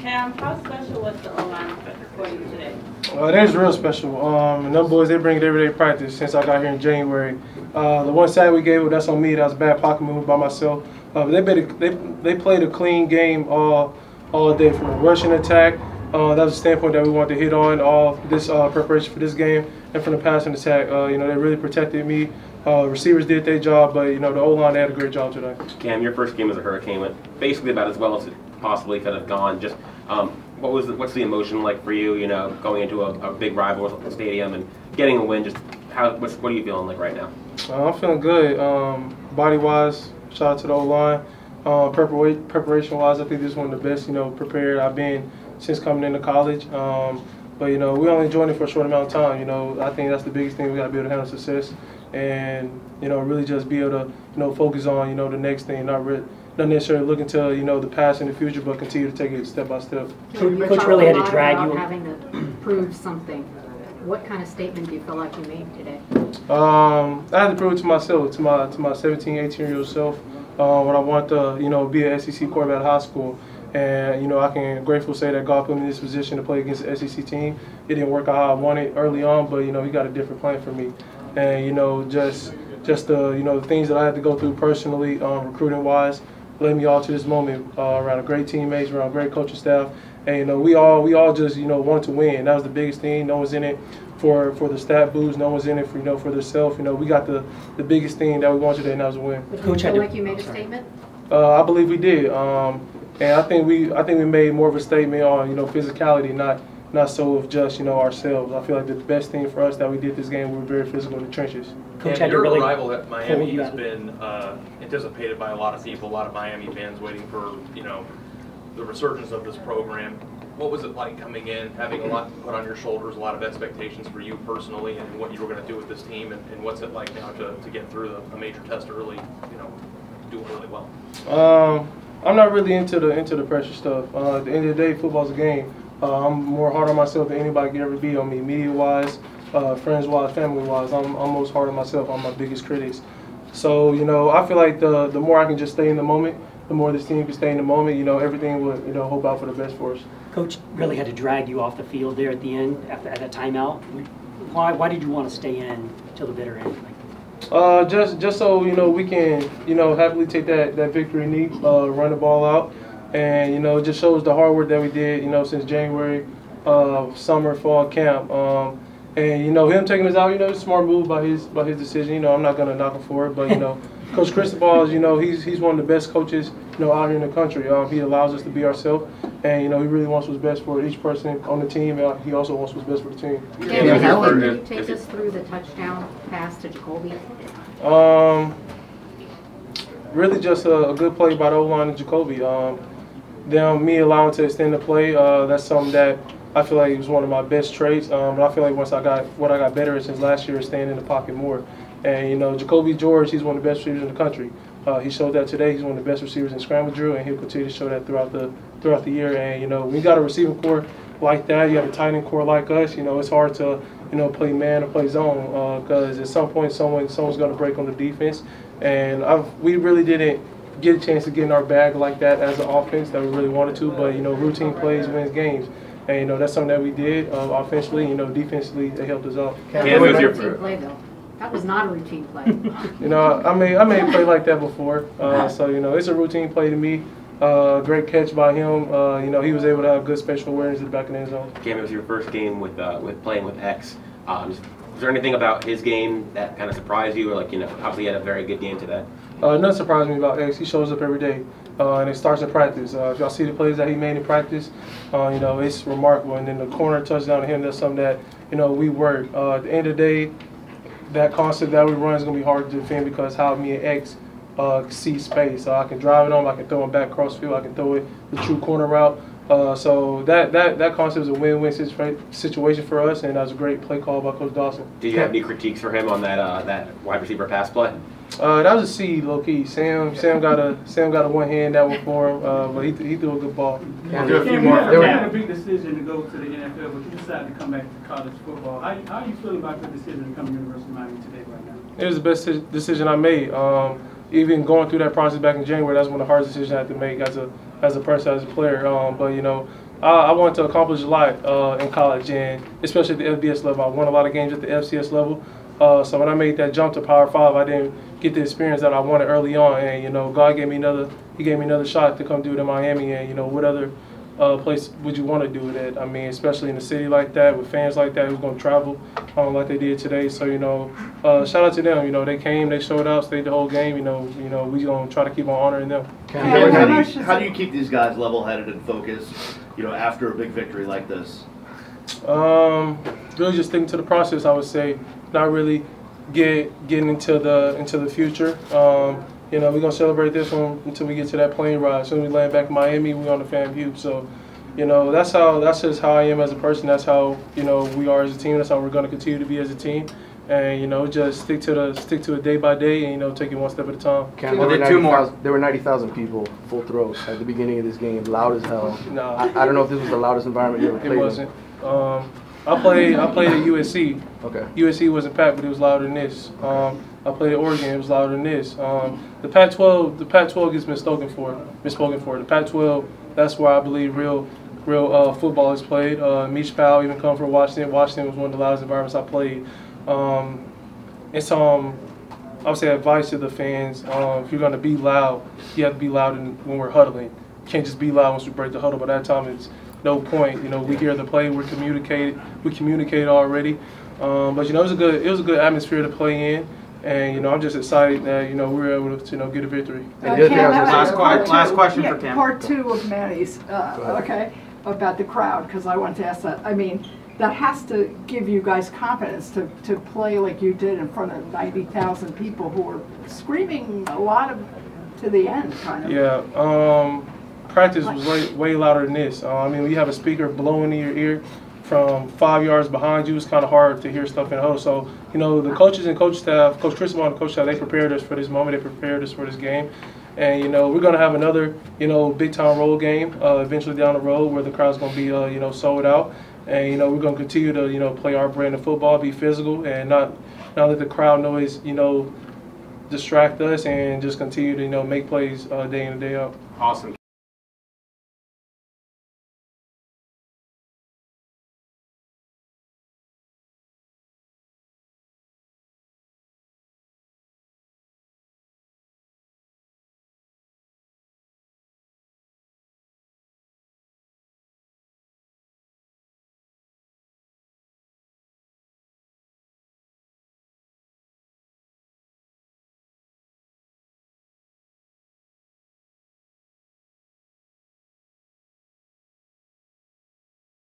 Cam, how special was the O-line for you today? It is real special. And them boys, they bring it everyday practice since I got here in January. The one side we gave, that's on me. That was a bad pocket move by myself. But they played a clean game all day from a rushing attack. That was a standpoint that we wanted to hit on all this preparation for this game, and from the passing attack. They really protected me. Receivers did their job, but the O-line had a great job today. Cam, your first game as a Hurricane went basically about as well as it possibly could have gone. Just what's the emotion like for you? Going into a big rival stadium and getting a win. Just what are you feeling like right now? I'm feeling good. Body-wise, shout out to the O-line. Preparation-wise, I think this is one of the best prepared I've been since coming into college. But we only joined it for a short amount of time. I think that's the biggest thing. We got to be able to handle success, and really just be able to focus on the next thing, not necessarily looking to the past and the future, but continue to take it step by step. Coach really had to drag you. Having to prove something. What kind of statement do you feel like you made today? I had to prove it to myself, to my 17, 18-year-old self, when I want to be an SEC quarterback at high school. And I can gratefully say that God put me in this position to play against the SEC team. It didn't work out how I wanted early on, but He got a different plan for me. And just the things that I had to go through personally, recruiting wise, led me all to this moment around a great teammates, around great coaching staff. And we all just wanted to win. That was the biggest thing. No one's in it for the stat boost. No one's in it for themselves. We got the biggest thing that we wanted today, and that was a win. But do you feel like you made a statement? I believe we did. And I think we made more of a statement on physicality, not so of just ourselves. I feel like the best thing for us that we did this game, we were very physical in the trenches. Coach, your arrival at Miami has been anticipated by a lot of people, a lot of Miami fans waiting for the resurgence of this program. What was it like coming in, having a lot put on your shoulders, a lot of expectations for you personally, and what you were going to do with this team, and what's it like now to get through a major test early, doing really well? I'm not really into the pressure stuff. At the end of the day, football's a game. I'm more hard on myself than anybody can ever be on me, media-wise, friends-wise, family-wise. I'm most hard on myself. I'm my biggest critics. So I feel like the more I can just stay in the moment, the more this team can stay in the moment. Everything would hope out for the best for us. Coach really had to drag you off the field there at the end at that timeout. Why did you want to stay in till the bitter end? Just so we can happily take that victory knee, run the ball out, and it just shows the hard work that we did since January, summer, fall camp, and him taking us out, it's a smart move by his decision. I'm not gonna knock him for it, but Coach Cristobal is he's one of the best coaches out here in the country. He allows us to be ourselves, and he really wants what's best for each person on the team. And he also wants what's best for the team. Can you take us through the touchdown pass to Jacoby? Really just a good play by the O-line and Jacoby. Me allowing to extend the play, that's something that I feel like was one of my best traits. But I feel like once I got better since last year is staying in the pocket more. And Jacoby George, he's one of the best receivers in the country. He showed that today. He's one of the best receivers in scramble drill, and he'll continue to show that throughout the year. And when you got a receiving core like that, you have a tight end core like us. It's hard to play man or play zone because at some point someone's going to break on the defense. And we really didn't get a chance to get in our bag like that as an offense that we really wanted to. But routine plays wins games. And that's something that we did offensively. Defensively, they helped us out. That was a routine play, though. That was not a routine play. I made a play like that before. So it's a routine play to me. Great catch by him. He was able to have good spatial awareness at the back of the end zone. Cam, it was your first game with playing with X. Was there anything about his game that kind of surprised you, or obviously he had a very good game today? Nothing surprised me about X. He shows up every day, and it starts in practice. If y'all see the plays that he made in practice, it's remarkable. And then the corner touchdown to him, that's something that we work. At the end of the day, that concept that we run is going to be hard to defend because how me and X see space. So I can drive it on, I can throw him back cross field, I can throw it the true corner route. So that concept is a win-win situation for us, and that was a great play call by Coach Dawson. Did you have any critiques for him on that wide receiver pass play? That was a seed, low key. Sam got a one hand that one for him, but he threw a good ball. You had a big decision to go to the NFL, but you decided to come back to college football. How are you feeling about the decision to come to University of Miami today, right now? It was the best decision I made. Even going through that process back in January, that's one of the hardest decisions I had to make as a person, as a player. But I wanted to accomplish a lot in college, and especially at the FBS level. I won a lot of games at the FCS level. So when I made that jump to Power 5, I didn't get the experience that I wanted early on. And, you know, God gave me another shot to come do it in Miami. And, you know, what other place would you want to do it at? I mean, especially in a city like that, with fans like that who's going to travel like they did today. So, you know, shout out to them. You know, they came, they showed up, stayed the whole game. You know, we going to try to keep on honoring them. How do you keep these guys level-headed and focused, you know, after a big victory like this? Really just sticking to the process, I would say. Not really getting into the future. You know, we're gonna celebrate this one until we get to that plane ride. As soon as we land back in Miami, we're on the FAMU. So, you know, that's just how I am as a person. That's how, you know, we are as a team. That's how we're gonna continue to be as a team. And, you know, just stick to it day by day, and, you know, take it one step at a time. Cam, there were 90,000 people full throat at the beginning of this game, loud as hell. No, I don't know if this was the loudest environment you ever played in. It wasn't. I played at USC. Okay. USC wasn't packed, but it was louder than this. I played at Oregon. It was louder than this. The Pac-12 gets misspoken for. The Pac-12, that's where I believe real football is played. Meach Powell even come from Washington. Washington was one of the loudest environments I played. And so I would say advice to the fans: if you're going to be loud, you have to be loud when we're huddling. You can't just be loud once we break the huddle. By that time, it's no point. You know, we hear the play, we communicated already. But, you know, it was a good atmosphere to play in. And, you know, I'm just excited that, you know, we were able to, you know, get a victory. Last question yeah, for Cam. Part two of Manny's, okay, about the crowd, because I wanted to ask that. I mean, that has to give you guys confidence to play like you did in front of 90,000 people who were screaming a lot of to the end, kind of. Yeah. Practice was way louder than this. I mean, when you have a speaker blowing in your ear from 5 yards behind you, it's kind of hard to hear stuff in the huddle. So, you know, the coaches and coach staff, Coach Cristobal and the coach staff, they prepared us for this moment. They prepared us for this game. And, you know, we're going to have another, you know, big-time road game eventually down the road where the crowd's going to be, you know, sold out. And, you know, we're going to continue to, you know, play our brand of football, be physical, and not let the crowd noise, you know, distract us, and just continue to, you know, make plays day in and day out. Awesome.